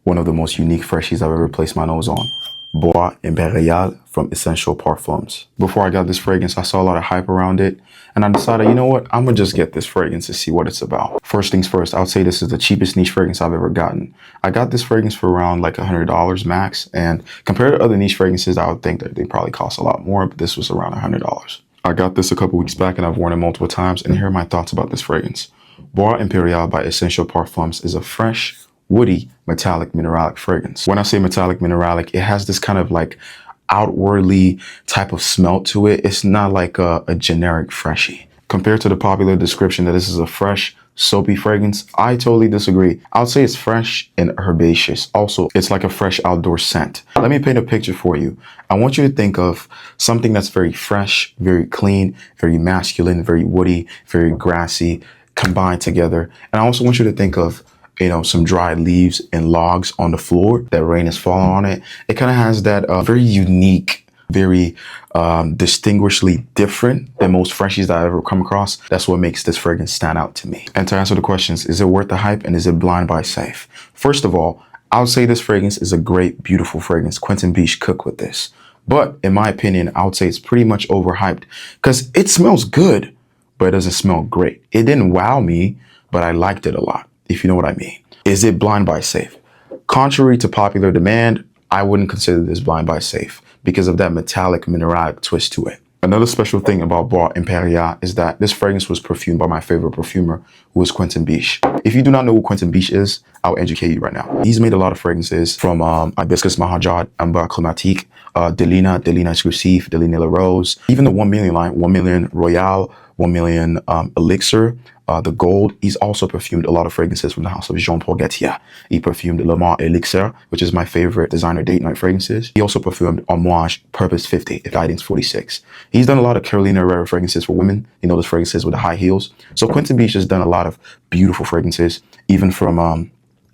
one of the most unique freshies I've ever placed my nose on. Bois Imperial from Essential Parfums. Before I got this fragrance, I saw a lot of hype around it, and I decided, you know what, I'm gonna just get this fragrance to see what it's about. First things first, I would say this is the cheapest niche fragrance I've ever gotten. I got this fragrance for around like $100 max, and compared to other niche fragrances, I would think that they probably cost a lot more, but this was around $100. I got this a couple weeks back and I've worn it multiple times, and here are my thoughts about this fragrance. Bois Imperial by Essential Parfums is a fresh, woody, metallic mineralic fragrance. When I say metallic mineralic, it has this kind of like outwardly type of smell to it. It's not like a generic freshie. Compared to the popular description that this is a fresh, soapy fragrance, I totally disagree. I would say it's fresh and herbaceous. Also, it's like a fresh outdoor scent. Let me paint a picture for you. I want you to think of something that's very fresh, very clean, very masculine, very woody, very grassy, combined together. And I also want you to think of some dried leaves and logs on the floor that rain has fallen on it. It kind of has that very unique, very distinguishedly different than most freshies that I've ever come across. That's what makes this fragrance stand out to me. And to answer the questions, is it worth the hype and is it blind buy safe? First of all, I would say this fragrance is a great, beautiful fragrance. Quentin Biche cooked with this. But in my opinion, I would say it's pretty much overhyped because it smells good, but it doesn't smell great. It didn't wow me, but I liked it a lot, if you know what I mean. Is it blind buy safe? Contrary to popular demand, I wouldn't consider this blind buy safe because of that metallic mineralic twist to it. Another special thing about Bois Imperial is that this fragrance was perfumed by my favorite perfumer, who is Quentin Biche. If you do not know who Quentin Biche is, I'll educate you right now. He's made a lot of fragrances from Hibiscus Mahajad, Amber Climatique, Delina Exclusive, Delina La Rose, even the 1 million line, 1 million Royale, 1 million Elixir, the Gold. He's also perfumed a lot of fragrances from the house of Jean-Paul Gaultier. He perfumed Le Mans Elixir, which is my favorite designer date night fragrances. He also perfumed Homage Purpose 50, Guidance 46. He's done a lot of Carolina Herrera fragrances for women. Those fragrances with the high heels. So Quentin Biche has done a lot of beautiful fragrances, even from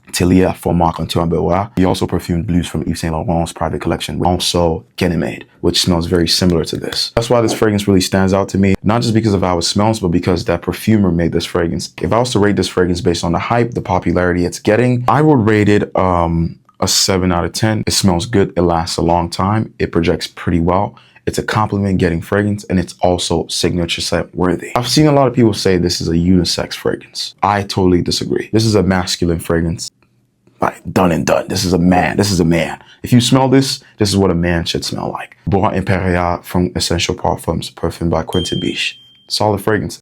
Tillier for Marc Antoine Bois. He also perfumed blues from Yves Saint Laurent's private collection, also Ganymede, which smells very similar to this. That's why this fragrance really stands out to me, not just because of how it smells, but because that perfumer made this fragrance. If I was to rate this fragrance based on the hype, the popularity it's getting, I would rate it a 7 out of 10. It smells good, it lasts a long time, it projects pretty well. It's a compliment getting fragrance, and it's also signature scent worthy. I've seen a lot of people say this is a unisex fragrance. I totally disagree. This is a masculine fragrance. Done and done. This is a man. This is a man. If you smell this, this is what a man should smell like. Bois Imperial from Essential Parfums, perfumed by Quentin Biche. Solid fragrance.